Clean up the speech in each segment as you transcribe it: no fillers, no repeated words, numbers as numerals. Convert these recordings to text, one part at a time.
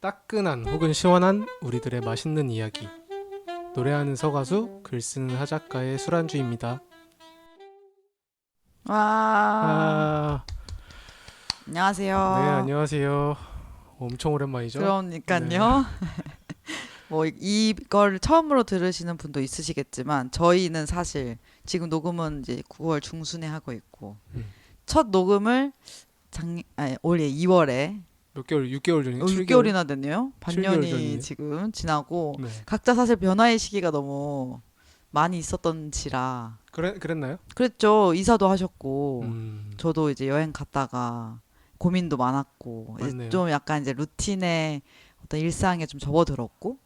따끈한 혹은 시원한 우리들의 맛있는 이야기. 노래하는 서가수, 글쓰는 하작가의 술안주입니다. 와, 아, 네, 안녕하세요. 안녕하세요. 엄청 오랜만이죠? 네, 그러니까요. 뭐 이걸 처음으로 들으시는 분도 있으시겠지만 저희는 사실 지금 녹음은 이제 9월 중순에 하고 있고 음, 첫 녹음을 올해 2월에 몇 개월, 6개월 전인가? 7개월? 6개월이나 됐네요. 7개월 반년이 전이네요. 지금 지나고 네, 각자 사실 변화의 시기가 너무 많이 있었던지라 그랬나요? 그랬죠. 이사도 하셨고 음, 저도 이제 여행 갔다가 고민도 많았고 이제 맞네요. 좀 약간 이제 루틴에 어떤 일상에 좀 접어들었고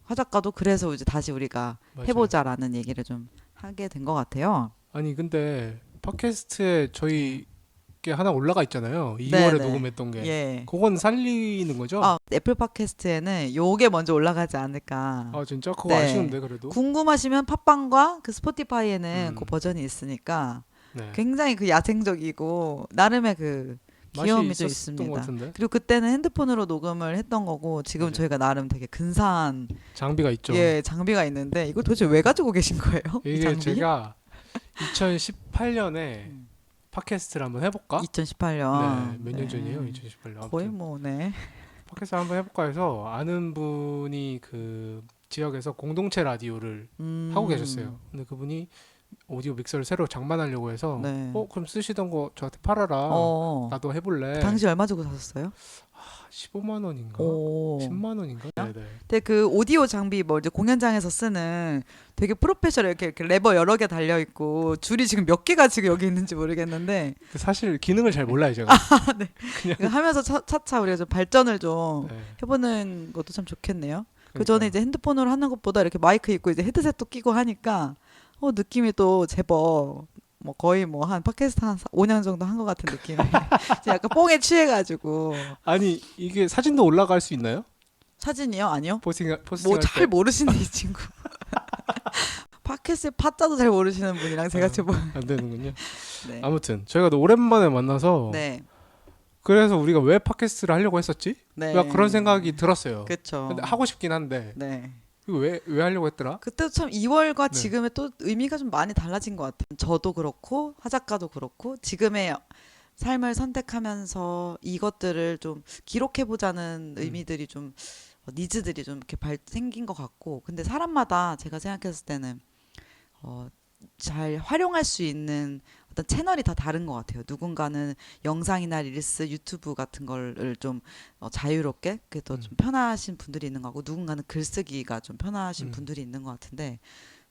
화작가도 그래서 이제 다시 우리가 맞아요. 해보자라는 얘기를 좀 하게 된 것 같아요. 아니, 근데 팟캐스트에 네. 저희 게 하나 올라가 있잖아요. 2월에 네네. 녹음했던 게. 예. 그건 살리는 거죠? 애플 팟캐스트에는 요게 먼저 올라가지 않을까. 아, 진짜? 그거 네. 아쉬운데, 그래도? 궁금하시면 팟빵과 그 스포티파이에는 그 음, 버전이 있으니까 네. 굉장히 그 야생적이고 나름의 그 맛이 귀여움이 좀 있었던 것 있습니다. 같은데? 그리고 그때는 핸드폰으로 녹음을 했던 거고 지금 맞아요. 저희가 나름 되게 근사한 장비가 있죠. 예 장비가 있는데 이걸 도대체 왜 가지고 계신 거예요? 이 이게 장비? 제가 2018년에 팟캐스트를 한번 해볼까? 네, 2018년 몇 년 전이에요? 네. 2018년. 거의 아무튼 뭐 네. 팟캐스트 한번 해볼까 해서 아는 분이 그 지역에서 공동체 라디오를 하고 계셨어요. 음, 근데 그분이 오디오 믹서를 새로 장만하려고 해서 네. 그럼 쓰시던 거 저한테 팔아라. 어, 나도 그 해볼래. 당시 얼마 주고 사셨어요? 15만 원인가? 오. 10만 원인가? 네네. 근데 그 오디오 장비 뭐 이제 공연장에서 쓰는 되게 프로페셔널 이렇게 레버 여러 개 달려 있고 줄이 지금 몇 개가 지금 여기 있는지 모르겠는데 사실 기능을 잘 몰라요, 제가. 그냥 이거 하면서 차차 우리가 좀 발전을 좀 네, 해보는 것도 참 좋겠네요. 그 전에 그러니까요. 이제 핸드폰으로 하는 것보다 이렇게 마이크 있고 이제 헤드셋도 끼고 하니까 느낌이 또 제법 뭐 거의 뭐 한 팟캐스트 한 5년 정도 한 것 같은 느낌이 이제 약간 뽕에 취해가지고 아니 이게 사진도 올라갈 수 있나요? 사진이요? 아니요? 뭐 포스팅할 잘 때? 모르시네 이 친구. 팟캐스트 파자도 잘 모르시는 분이랑 제가 아, 제법 안 되는군요. 네. 아무튼 저희가 또 오랜만에 만나서 네. 그래서 우리가 왜 팟캐스트를 하려고 했었지? 막 그런 생각이 네. 들었어요. 근데 그쵸. 하고 싶긴 한데 네. 이거 왜 하려고 했더라? 그때도 참 2월과 네. 지금의 또 의미가 좀 많이 달라진 것 같아요. 저도 그렇고 하작가도 그렇고 지금의 삶을 선택하면서 이것들을 좀 기록해보자는 음, 의미들이 좀 니즈들이 좀 이렇게 생긴 것 같고 근데 사람마다 제가 생각했을 때는 어, 잘 활용할 수 있는 어떤 채널이 다 다른 것 같아요. 누군가는 영상이나 릴스, 유튜브 같은 거를 좀 자유롭게 그래도 음, 좀 편하신 분들이 있는 거고 누군가는 글쓰기가 좀 편하신 음, 분들이 있는 것 같은데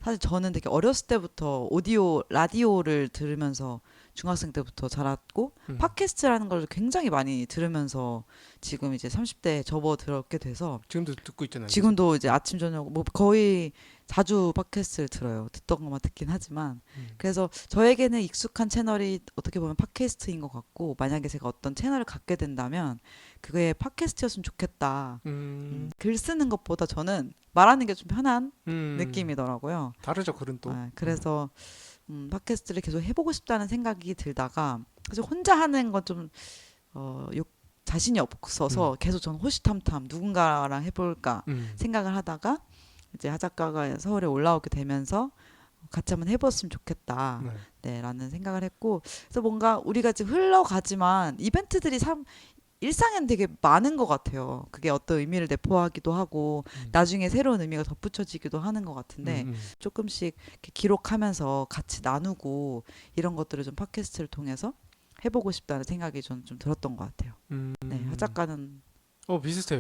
사실 저는 되게 어렸을 때부터 오디오 라디오를 들으면서 중학생 때부터 자랐고 음. 팟캐스트라는 걸 굉장히 많이 들으면서 지금 이제 30대에 접어들었게 돼서 지금도 듣고 있잖아요, 계속. 지금도 이제 아침 저녁 뭐 거의 자주 팟캐스트를 들어요. 듣던 것만 듣긴 하지만 음, 그래서 저에게는 익숙한 채널이 어떻게 보면 팟캐스트인 것 같고 만약에 제가 어떤 채널을 갖게 된다면 그게 팟캐스트였으면 좋겠다. 음, 글 쓰는 것보다 저는 말하는 게 좀 편한 음. 느낌이더라고요. 다르죠, 글은 또. 그래서 팟캐스트를 계속 해보고 싶다는 생각이 들다가 사실 혼자 하는 건좀 자신이 음, 없어서 계속 저는 호시탐탐 누군가랑 해볼까 음, 생각을 하다가 이제 하작가가 서울에 올라오게 되면서 같이 한번 해봤으면 좋겠다. 네. 네, 라는 생각을 했고, 그래서 뭔가 우리가 지금 흘러가지만 이벤트들이 참 일상엔 되게 많은 것 같아요. 그게 어떤 의미를 내포하기도 하고, 음, 나중에 새로운 의미가 덧붙여지기도 하는 것 음, 같은데, 음, 조금씩 이렇게 기록하면서 같이 나누고, 이런 것들을 좀 팟캐스트를 통해서 해보고 싶다는 생각이 저는 좀 들었던 것 같아요. 네, 음. 하작가는 비슷해요.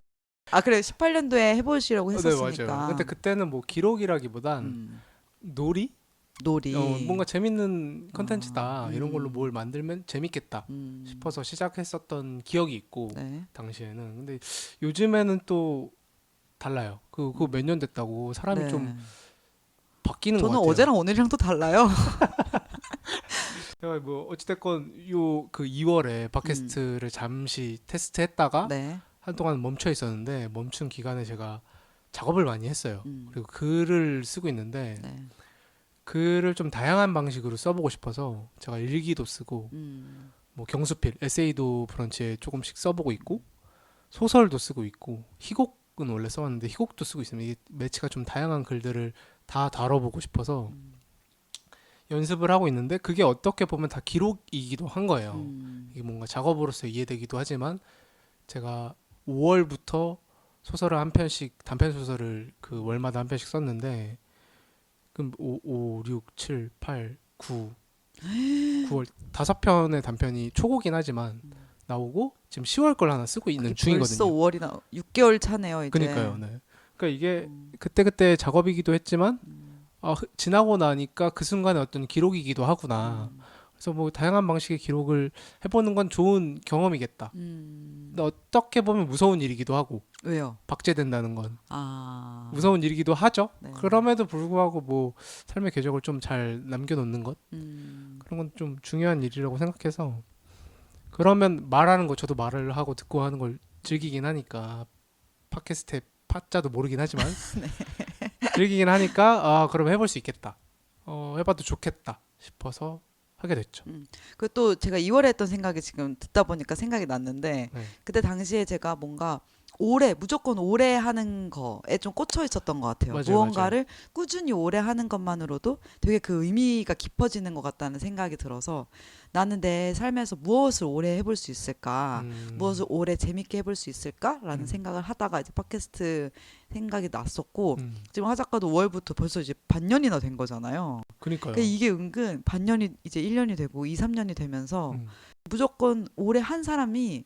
그래 18년도에 해보시려고 네, 맞아요. 근데 했었으니까 그때는 뭐 기록이라기보단 음, 놀이? 뭔가 놀이 재밌는 어, 컨텐츠다. 이런 걸로 뭘 만들면 재밌겠다 음, 싶어서 시작했었던 기억이 있고, 네, 당시에는. 근데 요즘에는 또 달라요. 그거 몇 년 됐다고 사람이 좀 네. 바뀌는 것 저는 같아요. 어제랑 오늘이랑 또 달라요. 제가 뭐 어찌됐건 그 2월에 음, 팟캐스트를 잠시 테스트했다가 네, 한동안 멈춰 있었는데 멈춘 기간에 제가 작업을 많이 했어요. 음, 그리고 글을 쓰고 있는데 네, 글을 좀 다양한 방식으로 써보고 싶어서 제가 일기도 쓰고 음, 뭐 경수필, 에세이도 브런치에 조금씩 써보고 있고 소설도 쓰고 있고 희곡은 원래 써왔는데 희곡도 쓰고 있습니다. 이게 매체가 좀 다양한 글들을 다 다뤄보고 싶어서 연습을 하고 있는데 그게 어떻게 보면 다 기록이기도 한 거예요. 이게 뭔가 작업으로서 이해되기도 하지만 제가 5월부터 소설을 한 편씩 단편 소설을 그 월마다 한 편씩 썼는데 그럼 5, 6, 7, 8, 9, 9월 5편의 단편이 초고긴 하지만 나오고 지금 10월 걸 하나 쓰고 있는 벌써 중이거든요. 5월이나 6개월 차네요, 이제. 그러니까요. 네. 그러니까 이게 그때그때 작업이기도 했지만 지나고 나니까 그 순간의 어떤 기록이기도 하구나. 그래서 뭐 다양한 방식의 기록을 해보는 건 좋은 경험이겠다. 근데 어떻게 보면 무서운 일이기도 하고 왜요? 박제된다는 건 아. 무서운 일이기도 하죠. 네. 그럼에도 불구하고 뭐 삶의 궤적을 좀 잘 남겨놓는 것 그런 건 좀 중요한 일이라고 생각해서 그러면 말하는 거 저도 말을 하고 듣고 하는 걸 즐기긴 하니까 팟캐스트의 파자도 모르긴 하지만 즐기긴 하니까 그럼 해볼 수 있겠다. 해봐도 좋겠다 싶어서 하게 됐죠. 그또 제가 2월에 했던 생각이 지금 듣다 보니까 생각이 났는데 네. 그때 당시에 제가 뭔가 무조건 오래 하는 거에 좀 꽂혀 있었던 것 같아요. 맞아요, 무언가를 꾸준히 오래 하는 것만으로도 되게 그 의미가 깊어지는 것 같다는 생각이 들어서 나는 내 삶에서 무엇을 오래 해볼 수 있을까? 무엇을 오래 재밌게 해볼 수 있을까라는 생각을 하다가 이제 팟캐스트 생각이 났었고 지금 하작가도 5월부터 벌써 이제 반년이나 된 거잖아요. 그러니까요. 그러니까 이게 은근 반년이 이제 1년이 되고 2, 3년이 되면서 무조건 오래 한 사람이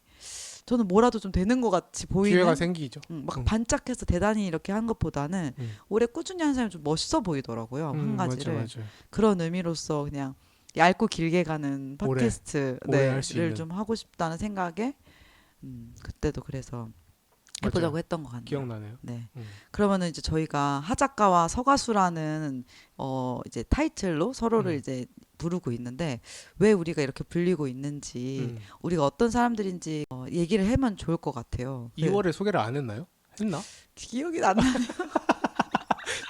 저는 뭐라도 좀 되는 것 같이 보이는 기회가 생기죠. 막 반짝해서 대단히 이렇게 한 것보다는 오래 꾸준히 한 사람이 좀 멋있어 보이더라고요. 한 가지를. 맞아요. 그런 의미로서 그냥 얇고 길게 가는 오래 할수 팟캐스트를 있는. 좀 하고 싶다는 생각에 그때도 그래서 해보자고 맞아요. 했던 것 같네요. 기억나네요. 네. 음. 그러면은 이제 저희가 하작가와 서가수라는 이제 타이틀로 서로를 이제 부르고 있는데 왜 우리가 이렇게 불리고 있는지 우리가 어떤 사람들인지 얘기를 하면 좋을 것 같아요. 2월에 소개를 안 했나요? 했나? 기억이 안 나.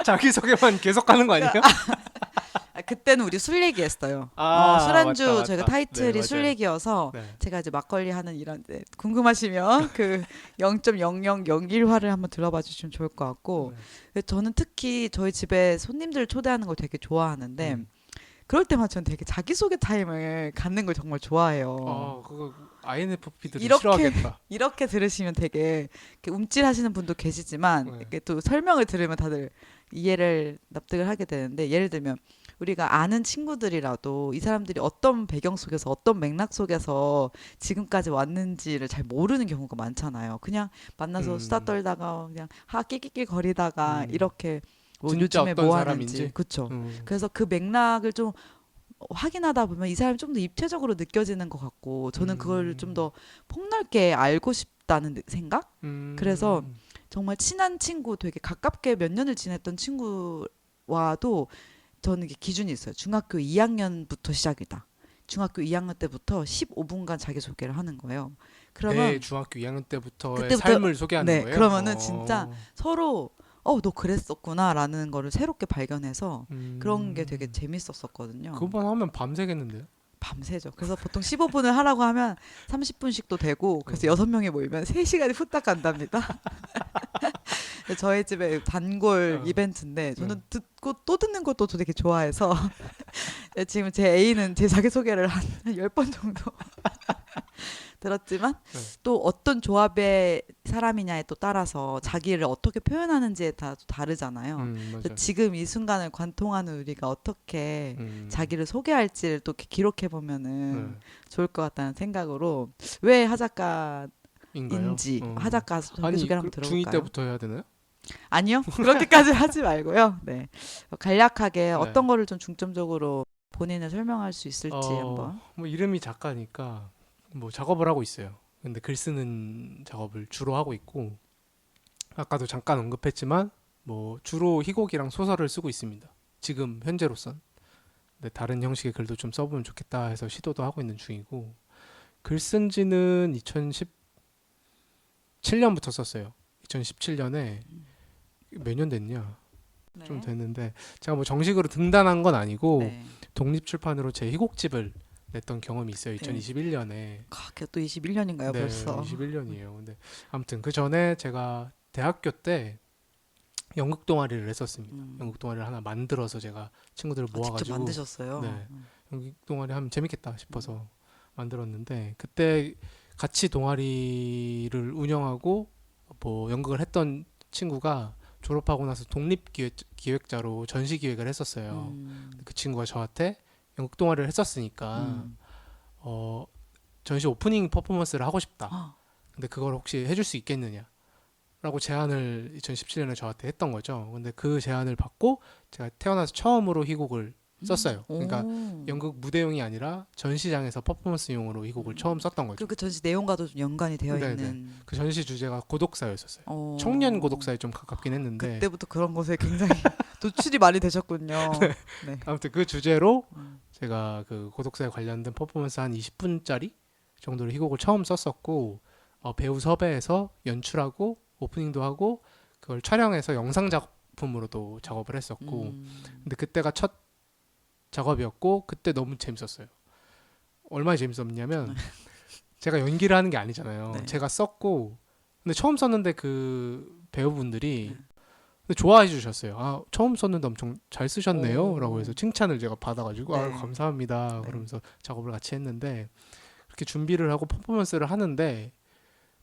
자기 소개만 계속 하는 거 아니에요? 그때는 우리 술 얘기했어요. 아, 술안주 맞다. 저희가 네, 타이틀이 술 맞아요. 얘기여서 네. 제가 이제 막걸리 하는 일한데 궁금하시면 그 0.0001화를 한번 들어봐 주시면 좋을 것 같고 저는 특히 저희 집에 손님들 초대하는 걸 되게 좋아하는데 그럴 때마다 저는 되게 자기소개 타임을 갖는 걸 정말 좋아해요. 그거 INFP들이 이렇게 싫어하겠다. 이렇게 들으시면 되게 이렇게 움찔하시는 분도 계시지만 네. 이렇게 또 설명을 들으면 다들 이해를 납득을 하게 되는데 예를 들면 우리가 아는 친구들이라도 이 사람들이 어떤 배경 속에서 어떤 맥락 속에서 지금까지 왔는지를 잘 모르는 경우가 많잖아요. 그냥 만나서 수다 떨다가 그냥 낄낄낄 거리다가 이렇게 뭐 진짜 요즘에 어떤 뭐 사람인지? 하는지 그렇죠. 그래서 그 맥락을 좀 확인하다 보면 이 사람이 좀 더 입체적으로 느껴지는 것 같고 저는 그걸 좀 더 폭넓게 알고 싶다는 생각? 그래서 정말 친한 친구 되게 가깝게 몇 년을 지냈던 친구와도 저는 이게 기준이 있어요. 중학교 2학년부터 시작이다. 중학교 2학년 때부터 15분간 자기소개를 하는 거예요. 그러면 중학교 2학년 때부터의 그때부터- 삶을 소개하는 네, 거예요? 그러면은 진짜 서로 너 그랬었구나라는 거를 새롭게 발견해서 그런 게 되게 재밌었었거든요. 그것만 하면 밤새겠는데요? 밤새죠. 그래서 보통 15분을 하라고 하면 30분씩도 되고 그래서 6명이 모이면 3시간이 후딱 간답니다. 저희 집에 단골 이벤트인데 저는 듣고 또 듣는 것도 되게 좋아해서 지금 제 애인은 제 자기소개를 한 10번 정도 들었지만 또 어떤 조합의 사람이냐에 또 따라서 자기를 어떻게 표현하는지에 다 다르잖아요. 맞아요. 지금 이 순간을 관통하는 우리가 어떻게 자기를 소개할지를 또 이렇게 기록해 보면은 좋을 것 같다는 생각으로 왜 하작가인지 하작가 자기소개를 한번 중2 들어볼까요? 때부터 해야 되나요? 아니요. 그렇게까지 하지 말고요. 네. 간략하게 어떤 거를 좀 중점적으로 본인을 설명할 수 있을지 한번. 뭐 이름이 작가니까 뭐 작업을 하고 있어요. 근데 글 쓰는 작업을 주로 하고 있고 아까도 잠깐 언급했지만 뭐 주로 희곡이랑 소설을 쓰고 있습니다. 지금 현재로선. 근데 다른 형식의 글도 좀 써보면 좋겠다 해서 시도도 하고 있는 중이고 글 쓴 지는 2017년부터 썼어요. 2017년에 몇 년 됐냐? 네. 좀 됐는데 제가 뭐 정식으로 등단한 건 아니고 네. 독립출판으로 제 희곡집을 냈던 경험이 있어요. 네. 2021년에. 그게 또 21년인가요, 네, 벌써? 21년이에요. 근데 아무튼 그 전에 제가 대학교 때 연극 동아리를 했었습니다. 연극 동아리를 하나 만들어서 제가 친구들을 직접 모아가지고 만드셨어요? 네. 연극 동아리 하면 재밌겠다 싶어서 만들었는데 그때 같이 동아리를 운영하고 뭐 연극을 했던 친구가 졸업하고 나서 독립기획자로 전시 기획을 했었어요. 그 친구가 저한테 연극 동아리를 했었으니까 음. 전시 오프닝 퍼포먼스를 하고 싶다. 아, 근데 그걸 혹시 해줄 수 있겠느냐? 라고 제안을 2017년에 저한테 했던 거죠. 근데 그 제안을 받고 제가 태어나서 처음으로 희곡을 썼어요. 그러니까 오. 연극 무대용이 아니라 전시장에서 퍼포먼스용으로 희곡을 처음 썼던 거죠. 그 전시 내용과도 좀 연관이 되어 네네. 있는. 그 전시 주제가 고독사였었어요. 어. 청년 고독사에 좀 가깝긴 했는데 그때부터 그런 것에 굉장히 노출이 많이 되셨군요. 네. 아무튼 그 주제로 음. 제가 그 고독사에 관련된 퍼포먼스 한 20분짜리 정도로 희곡을 처음 썼었고 배우 섭외해서 연출하고 오프닝도 하고 그걸 촬영해서 영상 작품으로도 작업을 했었고 근데 그때가 첫 작업이었고 그때 너무 재밌었어요. 얼마나 재밌었냐면 제가 연기를 하는 게 아니잖아요. 네. 제가 썼고 근데 처음 썼는데 그 배우분들이 네. 근데 좋아해 주셨어요. 아 처음 썼는데 엄청 잘 쓰셨네요. 오. 라고 해서 칭찬을 제가 받아가지고 네. 아 감사합니다. 네. 그러면서 작업을 같이 했는데 그렇게 준비를 하고 퍼포먼스를 하는데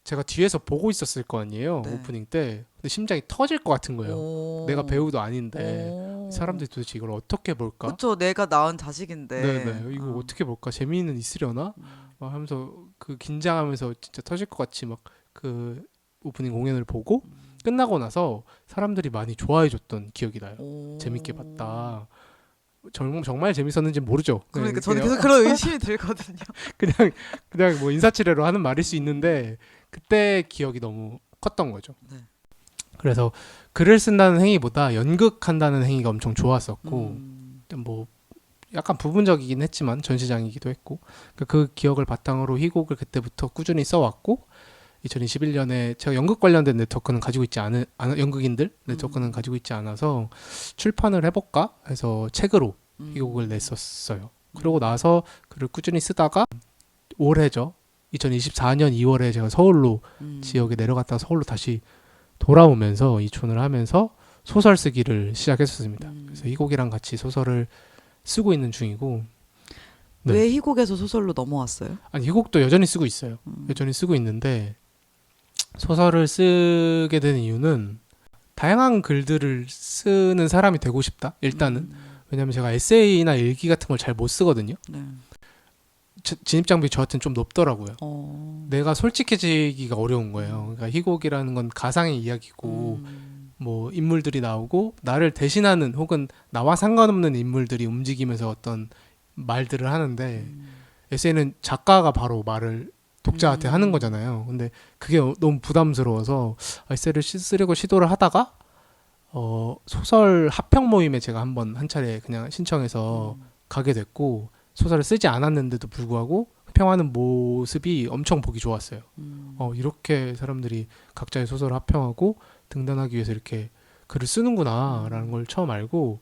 제가 뒤에서 보고 있었을 거 아니에요. 네. 오프닝 때. 근데 심장이 터질 것 같은 거예요. 오. 내가 배우도 아닌데 오. 사람들이 도대체 이걸 어떻게 볼까? 그쵸, 내가 낳은 자식인데. 네네. 이거 어떻게 볼까? 재미는 있으려나? 막 하면서 그 긴장하면서 진짜 터질 것 같이 막 그 오프닝 공연을 보고 끝나고 나서 사람들이 많이 좋아해 줬던 기억이 나요. 오. 재밌게 봤다. 정말 재밌었는지 모르죠. 그러니까 저는 그냥 계속 그런 의심이 들거든요. 그냥 뭐 인사치레로 하는 말일 수 있는데 그때 기억이 너무 컸던 거죠. 네. 그래서 글을 쓴다는 행위보다 연극한다는 행위가 엄청 좋았었고 뭐 약간 부분적이긴 했지만 전시장이기도 했고 그 기억을 바탕으로 희곡을 그때부터 꾸준히 써왔고 2021년에 제가 연극 관련된 네트워크는 가지고 있지 않은 연극인들 네트워크는 가지고 있지 않아서 출판을 해볼까 해서 책으로 희곡을 냈었어요. 그러고 나서 글을 꾸준히 쓰다가 올해죠. 2024년 2월에 제가 서울로 지역에 내려갔다가 서울로 다시 돌아오면서 이촌을 하면서 소설 쓰기를 시작했었습니다. 그래서 희곡이랑 같이 소설을 쓰고 있는 중이고 네. 왜 희곡에서 소설로 넘어왔어요? 아니 희곡도 여전히 쓰고 있어요. 여전히 쓰고 있는데 소설을 쓰게 된 이유는 다양한 글들을 쓰는 사람이 되고 싶다. 일단은 왜냐하면 제가 에세이나 일기 같은 걸 잘 못 쓰거든요. 네. 진입 장벽이 저한테는 좀 높더라고요. 어. 내가 솔직해지기가 어려운 거예요. 그러니까 희곡이라는 건 가상의 이야기고 뭐 인물들이 나오고 나를 대신하는 혹은 나와 상관없는 인물들이 움직이면서 어떤 말들을 하는데 에세이는 작가가 바로 말을 독자한테 하는 거잖아요. 근데 그게 너무 부담스러워서 에세이를 쓰려고 시도를 하다가 소설 합평 모임에 제가 한 차례 그냥 신청해서 가게 됐고 소설을 쓰지 않았는데도 불구하고 합평하는 모습이 엄청 보기 좋았어요. 이렇게 사람들이 각자의 소설을 합평하고 등단하기 위해서 이렇게 글을 쓰는구나라는 걸 처음 알고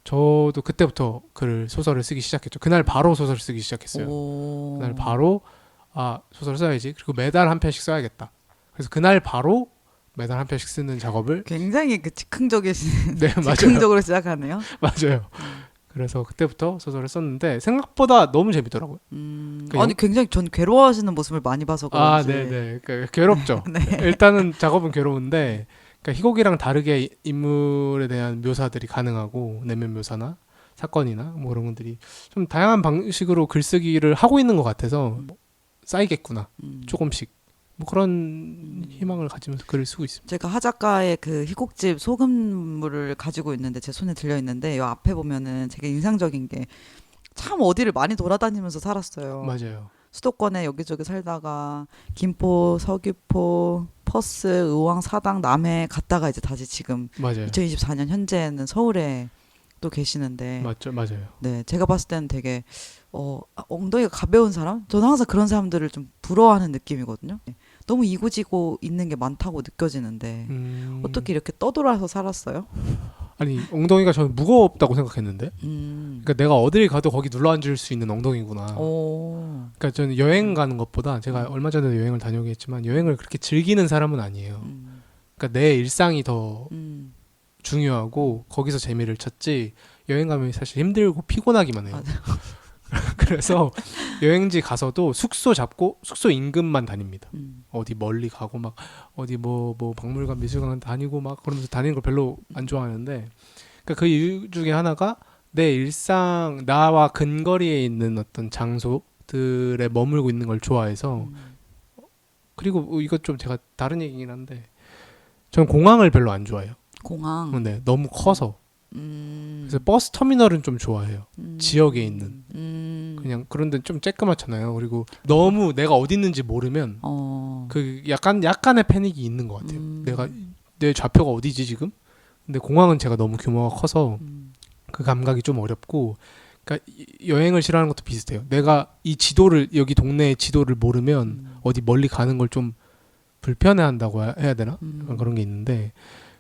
저도 그때부터 소설을 쓰기 시작했죠. 그날 바로 소설을 쓰기 시작했어요. 오. 그날 바로 소설을 써야지. 그리고 매달 한 편씩 써야겠다. 그래서 그날 바로 매달 한 편씩 쓰는 작업을 굉장히 그 즉흥적이신 네 맞아요. 즉흥적으로 시작하네요. 맞아요. 그래서 그때부터 소설을 썼는데 생각보다 너무 재밌더라고요. 그러니까 아니 굉장히 전 괴로워하시는 모습을 많이 봐서 그런지. 네네. 그러니까 괴롭죠. 네. 일단은 작업은 괴로운데 그러니까 희곡이랑 다르게 인물에 대한 묘사들이 가능하고 내면 묘사나 사건이나 뭐 그런 것들이 좀 다양한 방식으로 글쓰기를 하고 있는 것 같아서 쌓이겠구나. 조금씩. 뭐 그런 희망을 가지면서 글을 쓰고 있습니다. 제가 하 작가의 그 희곡집 소금물을 가지고 있는데 제 손에 들려 있는데 이 앞에 보면은 되게 인상적인 게 참 어디를 많이 돌아다니면서 살았어요. 맞아요. 수도권에 여기저기 살다가 김포, 서귀포, 퍼스, 의왕, 사당, 남해 갔다가 이제 다시 지금 맞아요. 2024년 현재는 서울에 또 계시는데 맞죠, 맞아요. 네, 제가 봤을 때는 되게 엉덩이가 가벼운 사람? 저는 항상 그런 사람들을 좀 부러워하는 느낌이거든요. 너무 이고지고 있는 게 많다고 느껴지는데 어떻게 이렇게 떠돌아서 살았어요? 아니 엉덩이가 저는 무겁다고 생각했는데 그러니까 내가 어딜 가도 거기 눌러 앉을 수 있는 엉덩이구나. 오. 그러니까 저는 여행 가는 것보다 제가 얼마 전에도 여행을 다녀오긴 했지만 여행을 그렇게 즐기는 사람은 아니에요. 그러니까 내 일상이 더 중요하고 거기서 재미를 찾지 여행 가면 사실 힘들고 피곤하기만 해요. 그래서 여행지 가서도 숙소 잡고 숙소 인근만 다닙니다. 어디 멀리 가고 막 어디 뭐 박물관 미술관 다니고 막 그러면서 다니는 걸 별로 안 좋아하는데 그러니까 그 이유 중에 하나가 내 일상 나와 근거리에 있는 어떤 장소들에 머물고 있는 걸 좋아해서 그리고 이것 좀 제가 다른 얘기긴 한데 저는 공항을 별로 안 좋아해요. 공항. 네, 너무 커서. 그래서 버스 터미널은 좀 좋아해요. 지역에 있는. 그냥 그런데 좀 쬐끄맣잖아요. 그리고 너무 내가 어디 있는지 모르면 그 약간의 패닉이 있는 것 같아요. 내가 내 좌표가 어디지 지금? 근데 공항은 제가 너무 규모가 커서 그 감각이 좀 어렵고 그러니까 여행을 싫어하는 것도 비슷해요. 내가 이 지도를 여기 동네의 지도를 모르면 어디 멀리 가는 걸 좀 불편해한다고 해야 되나? 그런 게 있는데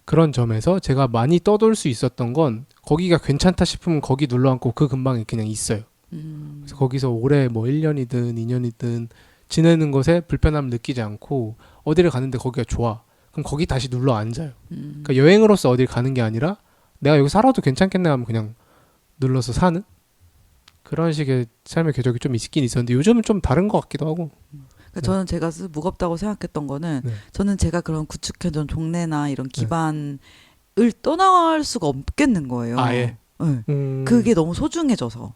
그런 점에서 제가 많이 떠돌 수 있었던 건 거기가 괜찮다 싶으면 거기 눌러앉고 그 근방에 그냥 있어요. 그래서 거기서 오래 뭐 1년이든 2년이든 지내는 것에 불편함을 느끼지 않고 어디를 가는데 거기가 좋아. 그럼 거기 다시 눌러 앉아요. 그러니까 여행으로서 어딜 가는 게 아니라 내가 여기 살아도 괜찮겠네 하면 그냥 눌러서 사는 그런 식의 삶의 궤적이 좀 있긴 있었는데 요즘은 좀 다른 것 같기도 하고. 그러니까 저는 제가 무겁다고 생각했던 거는 네. 저는 제가 그런 구축해둔 동네나 이런 기반을 떠나갈 수가 없겠는 거예요. 아예. 네. 그게 너무 소중해져서.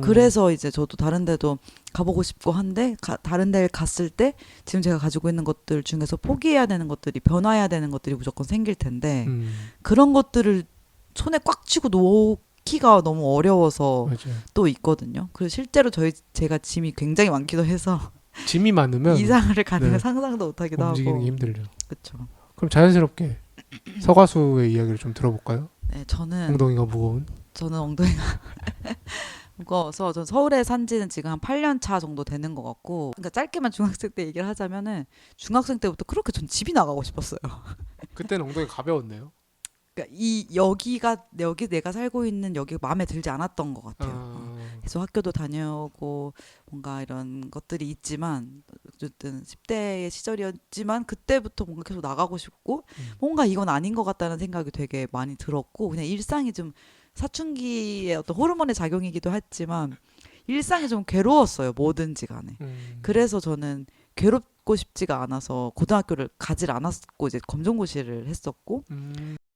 그래서 이제 저도 다른 데도 가보고 싶고 한데 다른 데를 갔을 때 지금 제가 가지고 있는 것들 중에서 포기해야 되는 것들이 변화해야 되는 것들이 무조건 생길 텐데 그런 것들을 손에 꽉 쥐고 놓기가 너무 어려워서 맞아요. 또 있거든요. 그리고 실제로 제가 짐이 굉장히 많기도 해서 짐이 많으면 이상을 가는 걸 네. 상상도 못하기도 움직이는 하고. 게 힘들죠. 그렇죠. 그럼 자연스럽게 서가수의 이야기를 좀 들어볼까요? 네, 저는 엉덩이가 무거운. 엉덩이가 무거워서 전 서울에 산 지는 지금 한 8년 차 정도 되는 것 같고 그러니까 짧게만 중학생 때 얘기를 하자면은 중학생 때부터 그렇게 전 집이 나가고 싶었어요. 그때는 엉덩이가 가벼웠네요. 그러니까 여기 내가 살고 있는 여기가 마음에 들지 않았던 것 같아요. 그래서 학교도 다녀오고 뭔가 이런 것들이 있지만 어쨌든 10대의 시절이었지만 그때부터 뭔가 계속 나가고 싶고 뭔가 이건 아닌 것 같다는 생각이 되게 많이 들었고 그냥 일상이 좀 사춘기의 어떤 호르몬의 작용이기도 했지만 일상이 좀 괴로웠어요. 뭐든지 간에. 그래서 저는 괴롭고 싶지가 않아서 고등학교를 가질 않았고 이제 검정고시를 했었고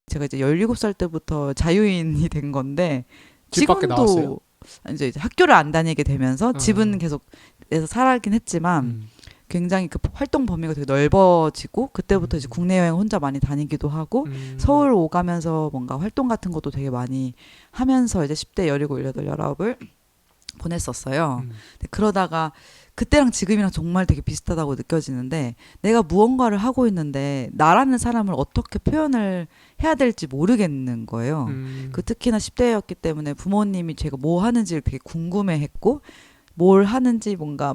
제가 이제 17살 때부터 자유인이 된 건데 집 밖에 지금도 나왔어요? 이제 학교를 안 다니게 되면서 집은 계속 내서 살았긴 했지만 굉장히 그 활동 범위가 되게 넓어지고 그때부터 이제 국내 여행 혼자 많이 다니기도 하고 서울 오가면서 뭔가 활동 같은 것도 되게 많이 하면서 이제 10대 17, 18, 19을 보냈었어요. 근데 그러다가 그때랑 지금이랑 정말 되게 비슷하다고 느껴지는데 내가 무언가를 하고 있는데 나라는 사람을 어떻게 표현을 해야 될지 모르겠는 거예요. 그 특히나 10대였기 때문에 부모님이 제가 뭐 하는지를 되게 궁금해했고 뭘 하는지 뭔가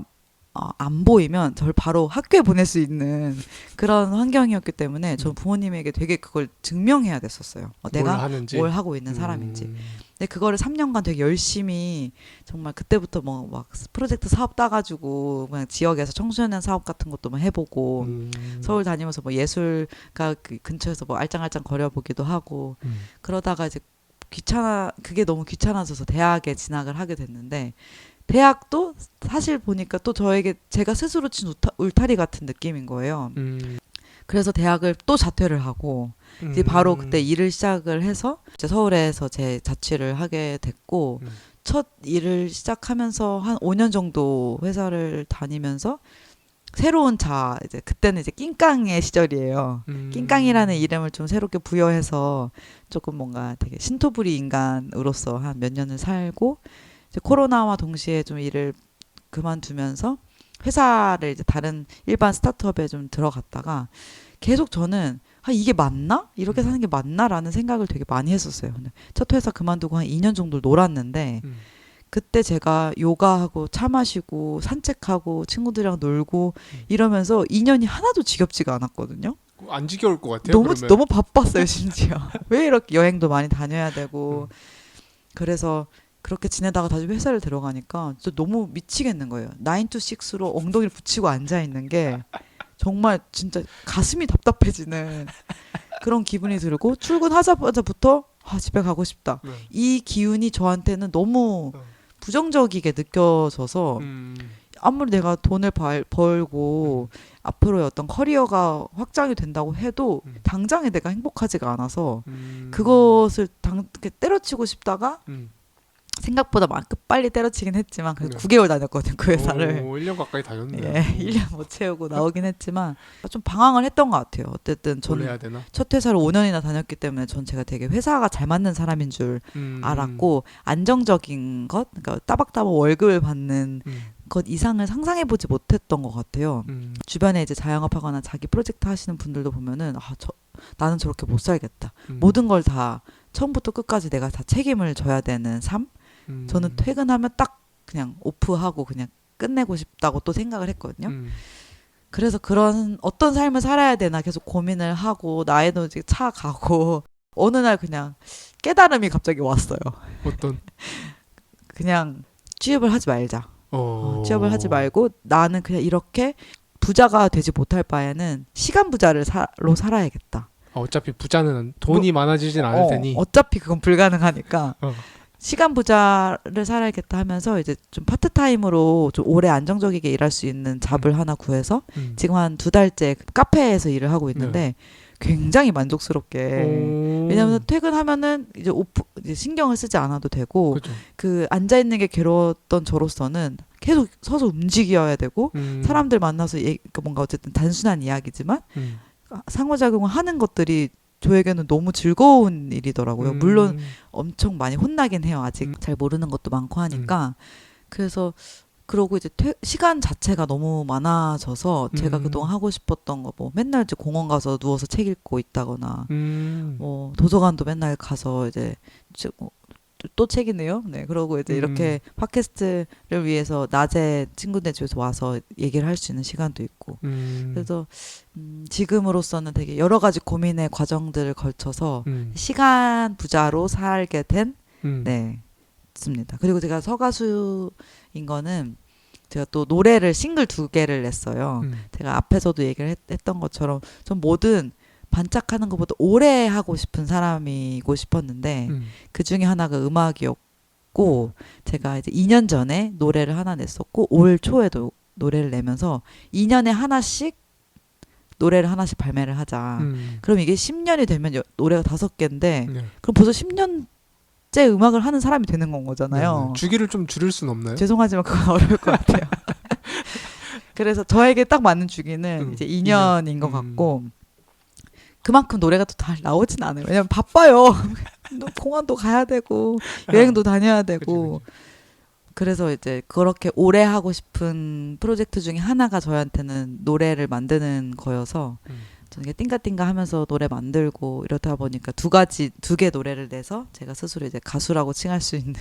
안 보이면 저를 바로 학교에 보낼 수 있는 그런 환경이었기 때문에 저는 부모님에게 되게 그걸 증명해야 됐었어요. 내가 뭘 하고 있는 사람인지. 근데 그거를 3년간 되게 열심히 정말 그때부터 뭐 막 프로젝트 사업 따가지고 그냥 지역에서 청소년 사업 같은 것도 뭐 해보고 서울 다니면서 뭐 예술가 그 근처에서 뭐 알짱알짱 거려보기도 하고 그러다가 이제 그게 너무 귀찮아져서 대학에 진학을 하게 됐는데 대학도 사실 보니까 또 제가 스스로 친 울타리 같은 느낌인 거예요. 그래서 대학을 또 자퇴를 하고 이제 바로 그때 일을 시작을 해서 이제 서울에서 제 자취를 하게 됐고 첫 일을 시작하면서 한 5년 정도 회사를 다니면서 새로운 이제 그때는 이제 낑깡의 시절이에요. 낑깡이라는 이름을 좀 새롭게 부여해서 조금 뭔가 되게 신토부리 인간으로서 한 몇 년을 살고 이제 코로나와 동시에 좀 일을 그만두면서 회사를 이제 다른 일반 스타트업에 좀 들어갔다가 계속 저는 이게 맞나? 이렇게 사는 게 맞나?라는 생각을 되게 많이 했었어요. 근데 첫 회사 그만두고 한 2년 정도 놀았는데 그때 제가 요가하고 차 마시고 산책하고 친구들이랑 놀고 이러면서 2년이 하나도 지겹지가 않았거든요. 안 지겨울 것 같아요. 너무 그러면. 너무 바빴어요 심지어. 왜 이렇게 여행도 많이 다녀야 되고 그래서 그렇게 지내다가 다시 회사를 들어가니까 진짜 너무 미치겠는 거예요. 9 to 6로 엉덩이를 붙이고 앉아 있는 게 정말 진짜 가슴이 답답해지는 그런 기분이 들고 출근하자마자부터 집에 가고 싶다. 네. 이 기운이 저한테는 너무 어. 부정적이게 느껴져서 음. 아무리 내가 돈을 벌고 앞으로의 어떤 커리어가 확장이 된다고 해도 당장에 내가 행복하지가 않아서 그것을 이렇게 때려치고 싶다가 생각보다 빨리 때려치긴 했지만 그래도 네. 9개월 다녔거든요 그 회사를. 오, 1년 가까이 다녔네요. 예, 1년 못 채우고 나오긴 했지만 좀 방황을 했던 것 같아요. 어쨌든 뭘 저는 해야 되나? 첫 회사를 5년이나 다녔기 때문에 전 제가 되게 회사가 잘 맞는 사람인 줄 알았고 안정적인 것, 그러니까 따박따박 월급을 받는 것 이상을 상상해보지 못했던 것 같아요. 주변에 이제 자영업하거나 자기 프로젝트 하시는 분들도 보면은 나는 저렇게 못 살겠다. 모든 걸 다 처음부터 끝까지 내가 다 책임을 져야 되는 삶? 저는 퇴근하면 딱 그냥 오프하고 그냥 끝내고 싶다고 또 생각을 했거든요. 그래서 그런 어떤 삶을 살아야 되나 계속 고민을 하고 나이도 이제 차가고 어느 날 그냥 깨달음이 갑자기 왔어요. 어떤? 그냥 취업을 하지 말자. 취업을 하지 말고 나는 그냥 이렇게 부자가 되지 못할 바에는 시간 부자로 살아야겠다. 어차피 부자는 돈이 많아지진 않을 테니. 어차피 그건 불가능하니까 어. 시간 부자를 살아야겠다 하면서 이제 좀 파트타임으로 좀 오래 안정적이게 일할 수 있는 잡을 하나 구해서 지금 한 2달째 카페에서 일을 하고 있는데 굉장히 만족스럽게 왜냐하면 퇴근하면은 이제 신경을 쓰지 않아도 되고 그렇죠. 그 앉아 있는 게 괴로웠던 저로서는 계속 서서 움직여야 되고 사람들 만나서 그러니까 뭔가 어쨌든 단순한 이야기지만 상호작용을 하는 것들이 저에게는 너무 즐거운 일이더라고요. 물론 엄청 많이 혼나긴 해요. 아직 잘 모르는 것도 많고 하니까. 그래서 그러고 이제 시간 자체가 너무 많아져서 제가 그동안 하고 싶었던 거 뭐 맨날 이제 공원 가서 누워서 책 읽고 있다거나 뭐 도서관도 맨날 가서 이제 또 책이네요. 네, 그러고 이제 이렇게 팟캐스트를 위해서 낮에 친구들 집에서 와서 얘기를 할 수 있는 시간도 있고. 그래서 지금으로서는 되게 여러 가지 고민의 과정들을 걸쳐서 시간 부자로 살게 된 네, 습니다. 그리고 제가 서가수인 거는 제가 또 노래를 싱글 2개를 냈어요. 제가 앞에서도 얘기를 했던 것처럼 전 뭐든 반짝하는 것보다 오래 하고 싶은 사람이고 싶었는데 그 중에 하나가 음악이었고 제가 이제 2년 전에 노래를 하나 냈었고 올 초에도 노래를 내면서 2년에 하나씩 노래를 하나씩 발매를 하자. 그럼 이게 10년이 되면 노래가 5개인데 그럼 벌써 10년째 음악을 하는 사람이 되는 건 거잖아요. 주기를 좀 줄일 순 없나요? 죄송하지만 그건 어려울 것 같아요. 그래서 저에게 딱 맞는 주기는 이제 2년인 것 같고 그만큼 노래가 또 잘 나오진 않아요. 왜냐면 바빠요. 공원도 가야 되고 여행도 다녀야 되고 그치. 그래서 이제 그렇게 오래 하고 싶은 프로젝트 중에 하나가 저한테는 노래를 만드는 거여서 저는 이게 띵가띵가 하면서 노래 만들고 이러다 보니까 2개 노래를 내서 제가 스스로 이제 가수라고 칭할 수 있는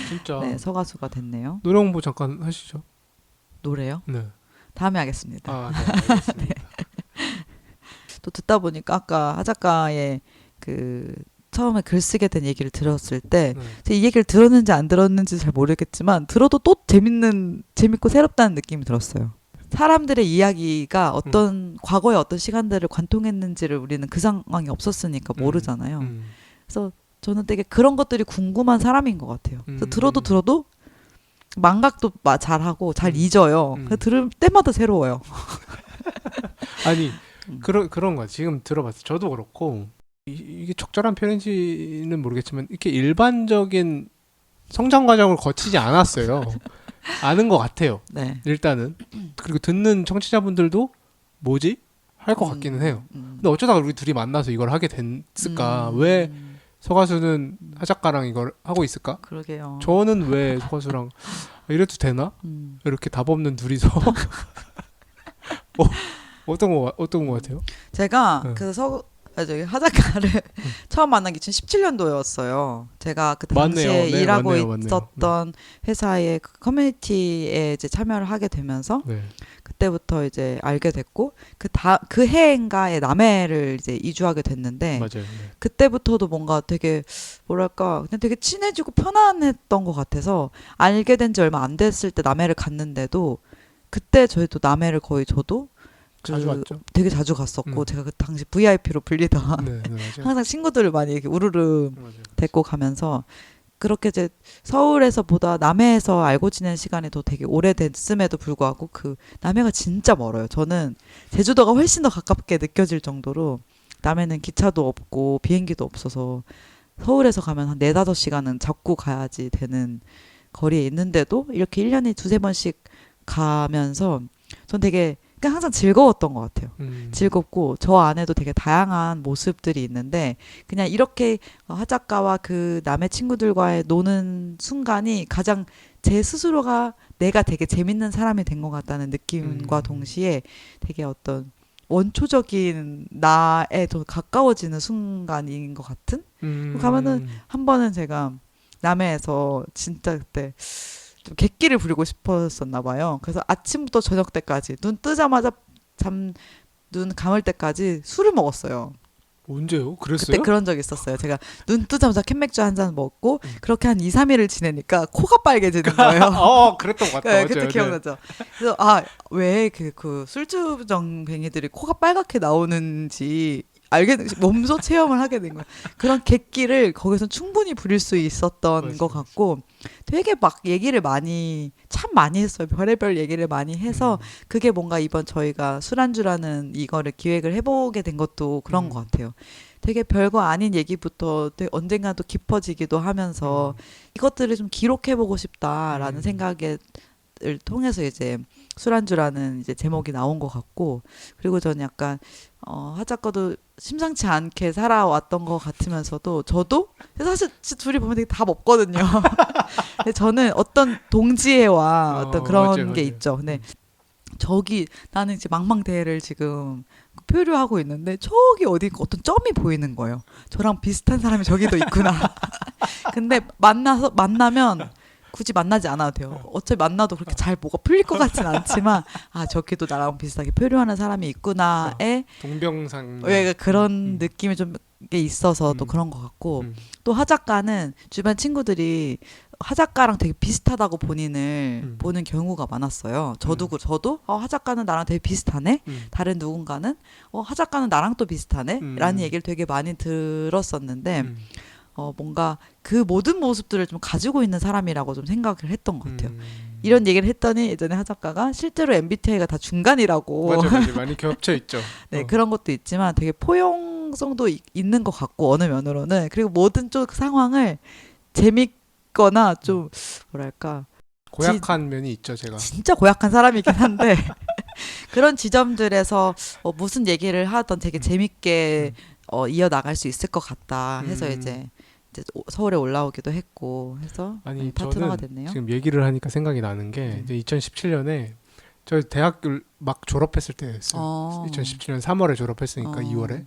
진짜 네, 서가수가 됐네요. 노래 홍보 잠깐 하시죠. 노래요? 네. 다음에 하겠습니다. 네, 알겠습니다. 또 듣다 보니까 아까 하 작가의 그 처음에 글 쓰게 된 얘기를 들었을 때 제가 이 얘기를 들었는지 안 들었는지 잘 모르겠지만 들어도 또 재밌고 새롭다는 느낌이 들었어요. 사람들의 이야기가 어떤 과거의 어떤 시간들을 관통했는지를 우리는 그 상황이 없었으니까 모르잖아요. 그래서 저는 되게 그런 것들이 궁금한 사람인 것 같아요. 그래서 들어도 망각도 잘하고 잘 잊어요. 들을 때마다 새로워요. 아니 그런 거 같아요. 지금 들어봤어요. 저도 그렇고 이게 적절한 표현인지는 모르겠지만 이렇게 일반적인 성장 과정을 거치지 않았어요. 아는 것 같아요. 네. 일단은 그리고 듣는 청취자분들도 뭐지? 할 것 같기는 해요. 근데 어쩌다가 우리 둘이 만나서 이걸 하게 됐을까? 왜 서가수는 하 작가랑 이걸 하고 있을까? 그러게요. 저는 왜 서가수랑 이래도 되나? 이렇게 답 없는 둘이서 어떤 거 같아요? 제가 네. 그 저기 하작가를 처음 만난 게 2017년도였어요. 제가 그 당시에 맞네요. 네, 일하고 맞네요. 있었던 회사의 그 커뮤니티에 이제 참여를 하게 되면서 네. 그때부터 이제 알게 됐고 그 해인가에 남해를 이제 이주하게 됐는데 맞아요. 네. 그때부터도 뭔가 되게 뭐랄까 그냥 되게 친해지고 편안했던 것 같아서 알게 된 지 얼마 안 됐을 때 남해를 갔는데도 그때 저희도 남해를 거의 저도 자주 왔죠. 되게 자주 갔었고 음. 제가 그 당시 VIP로 불리던 네, 네, 맞아요. 항상 친구들을 많이 이렇게 우르르 맞아요. 데리고 가면서 그렇게 이제 서울에서보다 남해에서 알고 지낸 시간이 더 되게 오래됐음에도 불구하고 그 남해가 진짜 멀어요. 저는 제주도가 훨씬 더 가깝게 느껴질 정도로 남해는 기차도 없고 비행기도 없어서 서울에서 가면 한 4-5시간은 잡고 가야지 되는 거리에 있는데도 이렇게 1년에 2-3번씩 가면서 전 되게 그냥 항상 즐거웠던 것 같아요. 즐겁고 저 안에도 되게 다양한 모습들이 있는데 그냥 이렇게 하작가와 그 남의 친구들과의 노는 순간이 가장 제 스스로가 내가 되게 재밌는 사람이 된 것 같다는 느낌과 동시에 되게 어떤 원초적인 나에 더 가까워지는 순간인 것 같은? 가면은 한 번은 제가 남해에서 진짜 그때 좀 객기를 부리고 싶었었나 봐요. 그래서 아침부터 저녁 때까지 눈 뜨자마자 눈 감을 때까지 술을 먹었어요. 언제요? 그랬어요? 그때 그런 적이 있었어요. 제가 눈 뜨자마자 캔맥주 한 잔 먹고 그렇게 한 2-3일을 지내니까 코가 빨개지는 거예요. 그랬던 것 같다. 네, 맞아요. 그때 네. 기억나죠. 그래서 왜 그 술주정뱅이들이 코가 빨갛게 나오는지 몸소 체험을 하게 된 거예요. 그런 객기를 거기서 충분히 부릴 수 있었던 맞아요. 것 같고 되게 막 얘기를 참 많이 했어요. 별의별 얘기를 많이 해서 그게 뭔가 이번 저희가 술안주라는 이거를 기획을 해보게 된 것도 그런 것 같아요. 되게 별거 아닌 얘기부터 되게 언젠가 또 깊어지기도 하면서 이것들을 좀 기록해보고 싶다라는 생각을 통해서 이제 술안주라는 이제 제목이 나온 것 같고 그리고 저는 약간 하작가도 심상치 않게 살아왔던 것 같으면서도 저도 사실 둘이 보면 되게 답 없거든요. 근데 저는 어떤 동지애와 어떤 그런 맞아요, 게 맞아요. 있죠. 근데 저기 나는 이제 망망대해를 지금 표류하고 있는데 저기 어디 어떤 점이 보이는 거예요. 저랑 비슷한 사람이 저기도 있구나. 근데 만나면 굳이 만나지 않아도 돼요. 어차피 만나도 그렇게 잘 뭐가 풀릴 것 같진 않지만 저기도 나랑 비슷하게 표류하는 사람이 있구나에 동병상. 왜 그런 느낌이 좀 게 있어서 또 그런 것 같고 또 하작가는 주변 친구들이 하작가랑 되게 비슷하다고 본인을 보는 경우가 많았어요. 저도 하작가는 나랑 되게 비슷하네. 다른 누군가는 하작가는 나랑 또 비슷하네. 라는 얘기를 되게 많이 들었었는데 뭔가 그 모든 모습들을 좀 가지고 있는 사람이라고 좀 생각을 했던 것 같아요. 이런 얘기를 했더니 예전에 하작가가 실제로 MBTI가 다 중간이라고. 맞아요. 많이 겹쳐 있죠. 네, 그런 것도 있지만 되게 포용성도 있는 것 같고 어느 면으로는 그리고 모든 쪽 상황을 재밌거나 좀 뭐랄까 고약한 면이 있죠, 제가. 진짜 고약한 사람이긴 한데 그런 지점들에서 무슨 얘기를 하던 되게 재밌게 이어나갈 수 있을 것 같다 해서 이제 서울에 올라오기도 했고 해서 아니, 파트너가 저는 됐네요. 지금 얘기를 하니까 생각이 나는 게 이제 2017년에 저 대학교를 막 졸업했을 때였어요. 2017년 3월에 졸업했으니까 2월에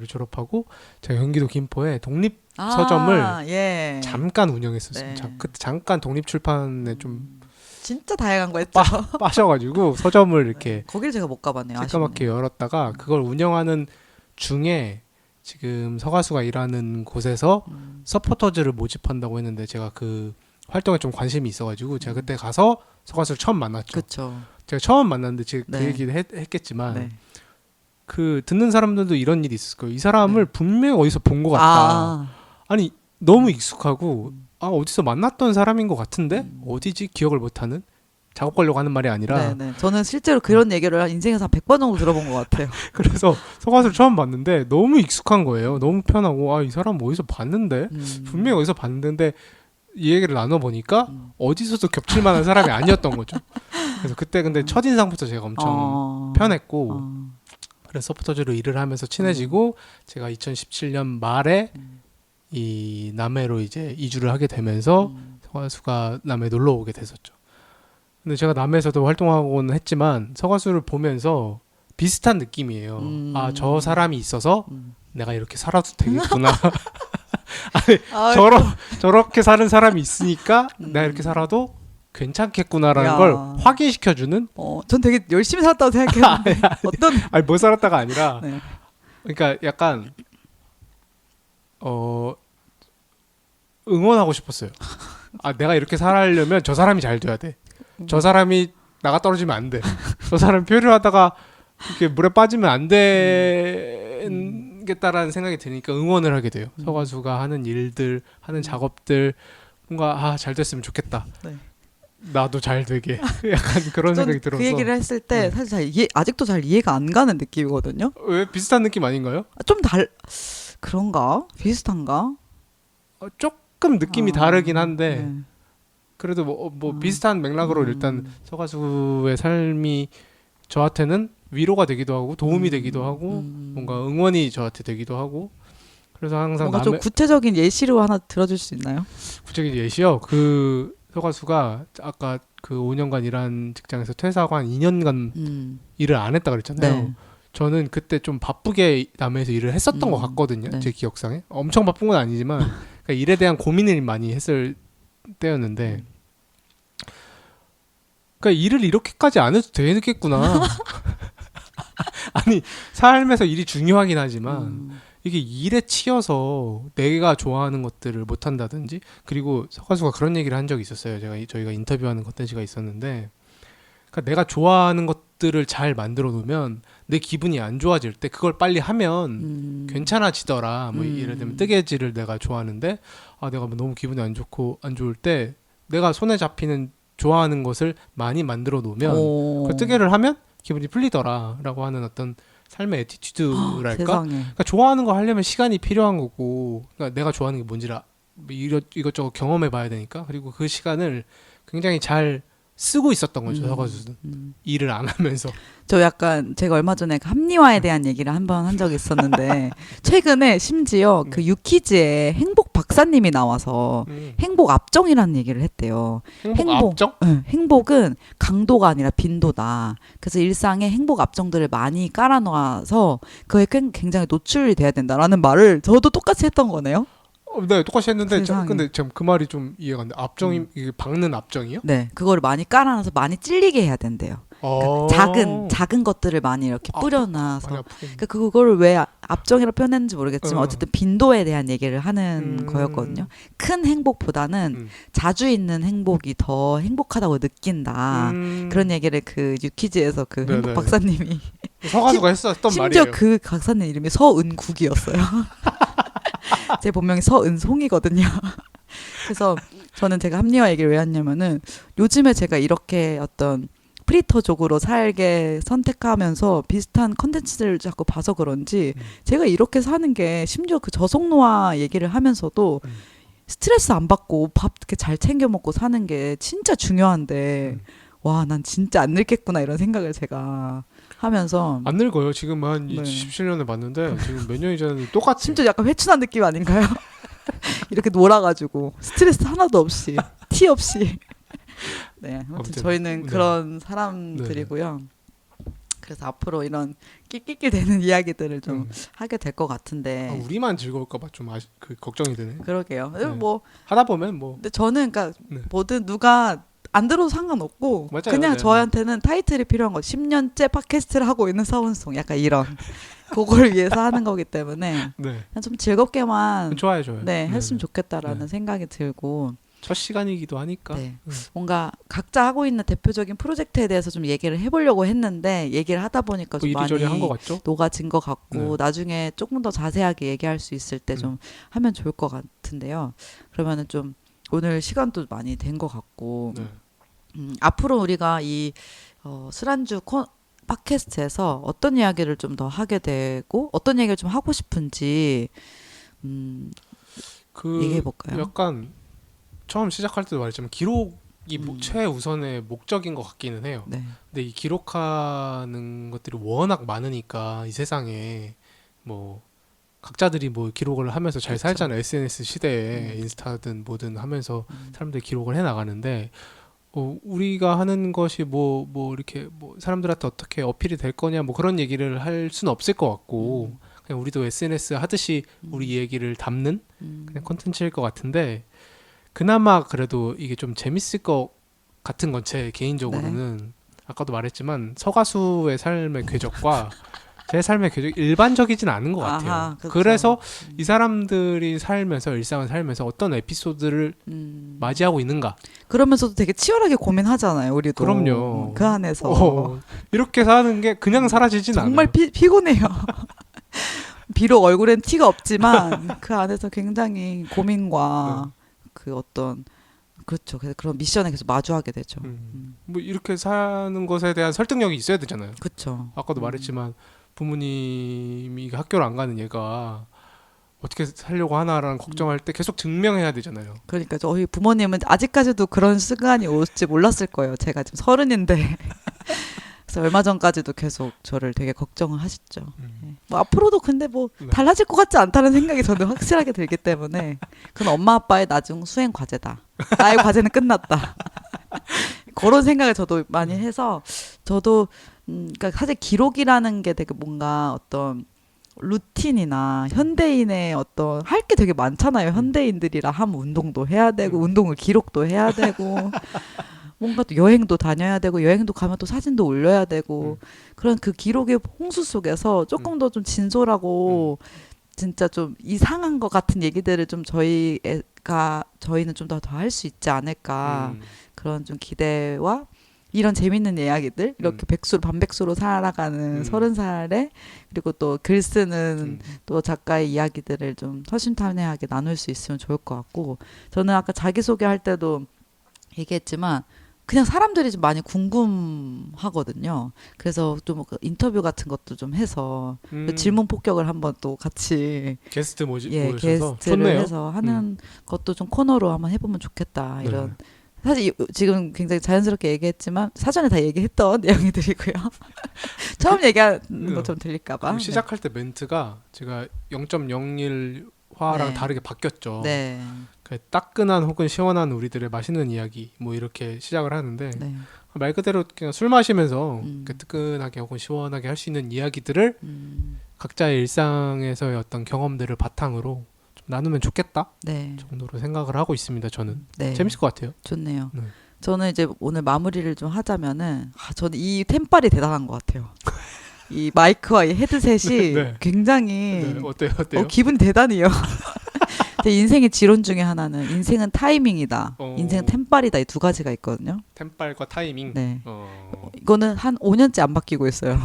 졸업하고 제가 경기도 김포에 독립 서점을 예. 잠깐 운영했었어요. 네. 그때 잠깐 독립출판에 좀 진짜 다양한 거 했죠. 빠셔가지고 서점을 이렇게 거길 제가 못 가봤네요. 새까맣게 열었다가 그걸 운영하는 중에 지금 서가수가 일하는 곳에서 서포터즈를 모집한다고 했는데 제가 그 활동에 좀 관심이 있어가지고 제가 그때 가서 서가수를 처음 만났죠. 그렇죠. 제가 처음 만났는데 제가 그 네. 얘기를 했겠지만 네. 그 듣는 사람들도 이런 일이 있을 거예요. 이 사람을 분명히 어디서 본 것 같다. 아니 너무 익숙하고 어디서 만났던 사람인 것 같은데 어디지 기억을 못하는 작업 걸려고 하는 말이 아니라 네네. 저는 실제로 그런 얘기를 인생에서 한 100번 정도 들어본 것 같아요. 그래서 서가수를 처음 봤는데 너무 익숙한 거예요. 너무 편하고 이 사람 어디서 봤는데 분명히 어디서 봤는데 이 얘기를 나눠보니까 어디서도 겹칠 만한 사람이 아니었던 거죠. 그래서 그때 근데 첫인상부터 제가 엄청 편했고 그래서 서포터즈로 일을 하면서 친해지고 제가 2017년 말에 이 남해로 이제 이주를 하게 되면서 서가수가 남해에 놀러 오게 됐었죠. 근데 제가 남해에서도 활동하고는 했지만 서가수를 보면서 비슷한 느낌이에요. 저 사람이 있어서 내가 이렇게 살아도 되겠구나. 아, 저렇게 사는 사람이 있으니까 내가 이렇게 살아도 괜찮겠구나라는 야. 걸 확인시켜주는. 전 되게 열심히 살았다고 생각했는데 어떤 아니 뭐 살았다가 아니라 네. 그러니까 약간 응원하고 싶었어요. 아 내가 이렇게 살려면 저 사람이 잘 돼야 돼. 저 사람이 나가 떨어지면 안 돼. 저 사람 표류하다가 이렇게 물에 빠지면 안 되겠다라는 생각이 드니까 응원을 하게 돼요. 서가수가 하는 일들, 하는 작업들 뭔가 잘 됐으면 좋겠다. 네. 나도 잘 되게 약간 그런 생각이 들어서. 그 얘기를 했을 때 사실 아직도 잘 이해가 안 가는 느낌이거든요. 왜 비슷한 느낌 아닌가요? 좀 그런가? 비슷한가? 조금 느낌이 다르긴 한데 네. 그래도 뭐 비슷한 맥락으로 일단 서가수의 삶이 저한테는 위로가 되기도 하고 도움이 되기도 하고 뭔가 응원이 저한테 되기도 하고 그래서 항상 뭔가 좀 구체적인 예시로 하나 들어줄 수 있나요? 구체적인 예시요. 그 서가수가 아까 그 5년간 일한 직장에서 퇴사하고 한 2년간 일을 안 했다 그랬잖아요. 네. 저는 그때 좀 바쁘게 남해에서 일을 했었던 것 같거든요. 네. 제 기억상에. 엄청 바쁜 건 아니지만 그러니까 일에 대한 고민을 많이 했을 때였는데 그러니까 일을 이렇게까지 안 해도 되겠구나. 아니 삶에서 일이 중요하긴 하지만 이게 일에 치여서 내가 좋아하는 것들을 못 한다든지 그리고 서가수가 그런 얘기를 한 적이 있었어요. 저희가 인터뷰하는 컨텐츠가 있었는데 그러니까 내가 좋아하는 것들을 잘 만들어 놓으면 내 기분이 안 좋아질 때 그걸 빨리 하면 괜찮아지더라. 뭐 예를 들면 뜨개질을 내가 좋아하는데 내가 뭐 너무 기분이 안 좋을 때 내가 손에 잡히는 좋아하는 것을 많이 만들어 놓으면 그 뜨개를 하면 기분이 풀리더라라고 하는 어떤 삶의 애티튜드랄까? 세상에. 그러니까 좋아하는 거 하려면 시간이 필요한 거고 그러니까 내가 좋아하는 게 뭔지를 이것저것 경험해 봐야 되니까 그리고 그 시간을 굉장히 잘 쓰고 있었던 거죠. 서가수는 일을 안 하면서. 저 약간 제가 얼마 전에 합리화에 대한 얘기를 한번 한 적이 있었는데 최근에 심지어 그 유키즈에 행복 박사님이 나와서 행복 압정이라는 얘기를 했대요. 행복 압정? 네, 행복은 강도가 아니라 빈도다. 그래서 일상에 행복 압정들을 많이 깔아놔서 그에 굉장히 노출이 돼야 된다라는 말을 저도 똑같이 했던 거네요. 네, 똑같이 했는데 세상에. 근데 참 그 말이 좀 이해가 안 돼. 압정이 이게 박는 압정이요? 네, 그거를 많이 깔아놔서 많이 찔리게 해야 된대요. 그러니까 작은 것들을 많이 이렇게 뿌려놔서 많이 아프겠네. 그러니까 그거를 왜 압정이라고 표현했는지 모르겠지만 어. 어쨌든 빈도에 대한 얘기를 하는 거였거든요. 큰 행복보다는 자주 있는 행복이 더 행복하다고 느낀다. 그런 얘기를 그 유키즈에서 그 네네. 행복 박사님이 서가수가 했었던 심지어 말이에요. 그 박사님 이름이 서은국이었어요. 제 본명이 서은송이거든요. 그래서 저는 제가 합리화 얘기를 왜 했냐면은 요즘에 제가 이렇게 어떤 프리터족으로 살게 선택하면서 비슷한 컨텐츠를 자꾸 봐서 그런지 제가 이렇게 사는 게 심지어 그 저속노화 얘기를 하면서도 스트레스 안 받고 밥 이렇게 잘 챙겨 먹고 사는 게 진짜 중요한데 와, 난 진짜 안 늙겠구나 이런 생각을 제가 하면서 안 늙어요. 지금 한 네. 17년을 봤는데 지금 몇 년이 전에 똑같이. 심지어 약간 회춘한 느낌 아닌가요? 이렇게 놀아가지고 스트레스 하나도 없이 티 없이 네, 아무튼 아무튼, 저희는 네. 그런 사람들이고요. 그래서 앞으로 이런 낄낄낄 되는 이야기들을 좀 하게 될 것 같은데 우리만 즐거울까봐 좀 그 걱정이 되네. 그러게요. 네. 뭐 하다 보면 뭐 근데 저는 그러니까 네. 뭐든 누가 안 들어도 상관없고 맞아요. 그냥 네. 저한테는 타이틀이 필요한 거 10년째 팟캐스트를 하고 있는 서은송 약간 이런 그걸 위해서 하는 거기 때문에 네. 그냥 좀 즐겁게만 좋아요. 네, 했으면 좋겠다라는 네. 생각이 들고 첫 시간이기도 하니까. 네. 뭔가 각자 하고 있는 대표적인 프로젝트에 대해서 좀 얘기를 해보려고 했는데 얘기를 하다 보니까 뭐 좀 많이 이리저리 한 것 같죠? 녹아진 것 같고 네. 나중에 조금 더 자세하게 얘기할 수 있을 때 좀 하면 좋을 것 같은데요. 그러면은 좀 오늘 시간도 많이 된 것 같고 네. 앞으로 우리가 이 술안주 팟캐스트에서 어떤 이야기를 좀 더 하게 되고 어떤 얘기를 좀 하고 싶은지 그 얘기해 볼까요? 약간 처음 시작할 때도 말했지만 기록이 최우선의 목적인 것 같기는 해요. 네. 근데 이 기록하는 것들이 워낙 많으니까 이 세상에 뭐 각자들이 뭐 기록을 하면서 잘 그렇죠. 살잖아요. SNS 시대에 인스타든 뭐든 하면서 사람들이 기록을 해 나가는데 우리가 하는 것이 뭐 이렇게 뭐 사람들한테 어떻게 어필이 될 거냐 뭐 그런 얘기를 할 수는 없을 것 같고 그냥 우리도 SNS 하듯이 우리 얘기를 담는 그냥 콘텐츠일 것 같은데 그나마 그래도 이게 좀 재밌을 것 같은 건 제 개인적으로는 아까도 말했지만 서가수의 삶의 궤적과 제 삶의 궤적이 일반적이진 않은 것 같아요. 아하, 그쵸. 그래서 이 사람들이 살면서 일상을 살면서 어떤 에피소드를 맞이하고 있는가. 그러면서도 되게 치열하게 고민하잖아요. 우리도. 그럼요. 그 안에서 이렇게 사는 게 그냥 사라지진 정말 않아요. 피곤해요. 비록 얼굴엔 티가 없지만 그 안에서 굉장히 고민과 그 어떤 그렇죠. 그래서 그런 미션에 계속 마주하게 되죠. 뭐 이렇게 사는 것에 대한 설득력이 있어야 되잖아요. 그렇죠. 아까도 말했지만 부모님이 학교를 안 가는 얘가 어떻게 살려고 하나라는 걱정할 때 계속 증명해야 되잖아요. 그러니까 저희 부모님은 아직까지도 그런 순간이 올지 몰랐을 거예요. 제가 지금 30인데 그래서 얼마 전까지도 계속 저를 되게 걱정을 하셨죠. 네. 뭐 앞으로도 근데 뭐 네. 달라질 것 같지 않다는 생각이 저는 확실하게 들기 때문에 그건 엄마 아빠의 나중 수행 과제다. 나의 과제는 끝났다. 그런 생각을 저도 많이 해서 저도 그러니까 사실 기록이라는 게 되게 뭔가 어떤 루틴이나 현대인의 어떤 할 게 되게 많잖아요. 현대인들이라 하면 운동도 해야 되고 운동을 기록도 해야 되고 뭔가 또 여행도 다녀야 되고 여행도 가면 또 사진도 올려야 되고 그런 그 기록의 홍수 속에서 조금 더 좀 진솔하고 진짜 좀 이상한 것 같은 얘기들을 좀 저희는 좀 더 할 수 있지 않을까 그런 좀 기대와 이런 재밌는 이야기들 이렇게 반백수로 살아가는 30살에 그리고 또 글 쓰는 또 작가의 이야기들을 좀 허심탄회하게 나눌 수 있으면 좋을 것 같고 저는 아까 자기소개할 때도 얘기했지만 그냥 사람들이 좀 많이 궁금하거든요. 그래서 좀 인터뷰 같은 것도 좀 해서 질문 폭격을 한번 또 같이 게스트 모셔서 게스트를 좋네요. 해서 하는 것도 좀 코너로 한번 해보면 좋겠다. 이런 네. 사실 지금 굉장히 자연스럽게 얘기했지만 사전에 다 얘기했던 내용들이고요. 처음 얘기하는 거 좀 들릴까봐. 그리고 시작할 때 멘트가 제가 0.01화랑 네. 다르게 바뀌었죠. 네. 그 따끈한 혹은 시원한 우리들의 맛있는 이야기 뭐 이렇게 시작을 하는데 네. 말 그대로 그냥 술 마시면서 이렇게 뜨끈하게 혹은 시원하게 할 수 있는 이야기들을 각자의 일상에서의 어떤 경험들을 바탕으로 좀 나누면 좋겠다 네. 정도로 생각을 하고 있습니다. 저는 네. 재밌을 것 같아요. 좋네요. 네. 저는 이제 오늘 마무리를 좀 하자면은 저는 이 템빨이 대단한 것 같아요. 이 마이크와 이 헤드셋이 네. 굉장히 네, 어때요? 기분 대단해요. 제 인생의 지론 중에 하나는 인생은 타이밍이다. 인생은 템빨이다. 이 두 가지가 있거든요. 템빨과 타이밍. 네. 이거는 한 5년째 안 바뀌고 있어요.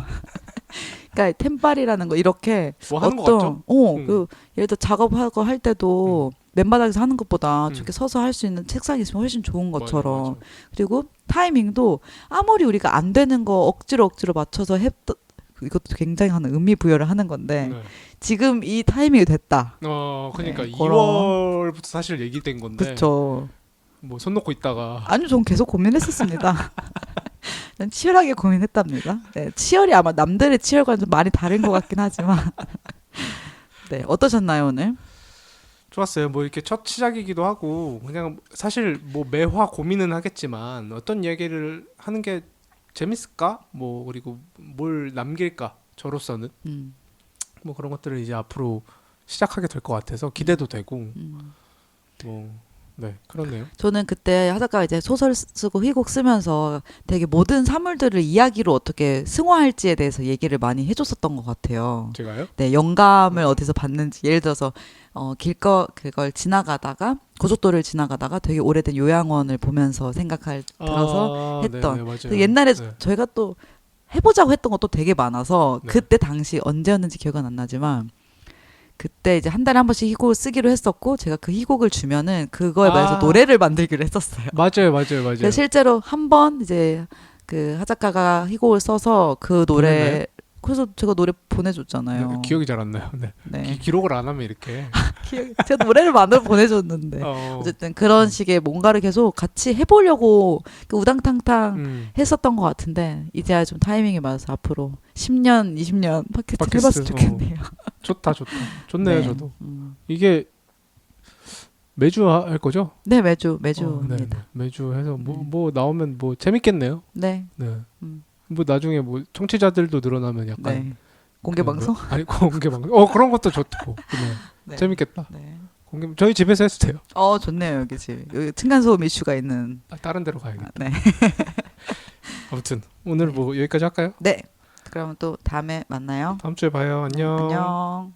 그러니까 템빨이라는 거 이렇게 뭐 하는 것 같죠? 그 예를 들어 작업하고 할 때도 맨바닥에서 하는 것보다 저렇게 서서 할 수 있는 책상이 있으면 훨씬 좋은 것처럼 맞아. 그리고 타이밍도 아무리 우리가 안 되는 거 억지로 맞춰서 했던 이것도 굉장히 하는 의미 부여를 하는 건데 네. 지금 이 타이밍이 됐다. 그러니까 네, 2월부터 사실 얘기된 건데 그렇죠. 뭐 손 놓고 있다가 아니요, 전 계속 고민했었습니다. 난 치열하게 고민했답니다. 네, 치열이 아마 남들의 치열과는 좀 많이 다른 것 같긴 하지만 네, 어떠셨나요 오늘? 좋았어요. 뭐 이렇게 첫 시작이기도 하고 그냥 사실 뭐 매화 고민은 하겠지만 어떤 얘기를 하는 게 재밌을까? 뭐 그리고 뭘 남길까? 저로서는 뭐 그런 것들을 이제 앞으로 시작하게 될 것 같아서 기대도 되고 뭐 네, 그렇네요. 저는 그때 하다가 이제 소설 쓰고 희곡 쓰면서 되게 모든 사물들을 이야기로 어떻게 승화할지에 대해서 얘기를 많이 해줬었던 것 같아요. 제가요? 네, 영감을 어디서 받는지 예를 들어서 그걸 지나가다가 고속도로를 지나가다가 되게 오래된 요양원을 보면서 들어서 했던 네네, 맞아요. 그 옛날에 네. 저희가 또 해보자고 했던 것도 되게 많아서 네. 그때 당시 언제였는지 기억은 안 나지만 그때 이제 한 달에 한 번씩 희곡을 쓰기로 했었고 제가 그 희곡을 주면은 그거에 대해서 노래를 만들기로 했었어요. 맞아요. 그래서 실제로 한 번 이제 그 하작가가 희곡을 써서 그 노래 보냈나요? 그래서 제가 노래 보내줬잖아요. 네, 기억이 잘 안 나요. 네. 네. 기록을 안 하면 이렇게 제가 노래를 만들어 보내줬는데 어쨌든 그런 식의 뭔가를 계속 같이 해보려고 그 우당탕탕 했었던 것 같은데 이제야 좀 타이밍이 맞아서 앞으로 10년, 20년 팟캐스트 해봤으면 좋겠네요. 좋다. 좋네요. 네. 저도 이게 매주 할 거죠? 네, 매주입니다. 네. 매주 해서 뭐 나오면 뭐 재밌겠네요. 네. 네. 음. 뭐 나중에 뭐 청취자들도 늘어나면 약간 네. 공개 그 방송? 아니 공개 방송. 그런 것도 좋고. 네. 재밌겠다. 네. 공개 저희 집에서 해도 돼요. 좋네요 여기 집. 여기 층간 소음 이슈가 있는. 다른 데로 가야겠다. 네. 아무튼 오늘 뭐 여기까지 할까요? 네. 그럼 또 다음에 만나요. 다음 주에 봐요. 안녕. 안녕.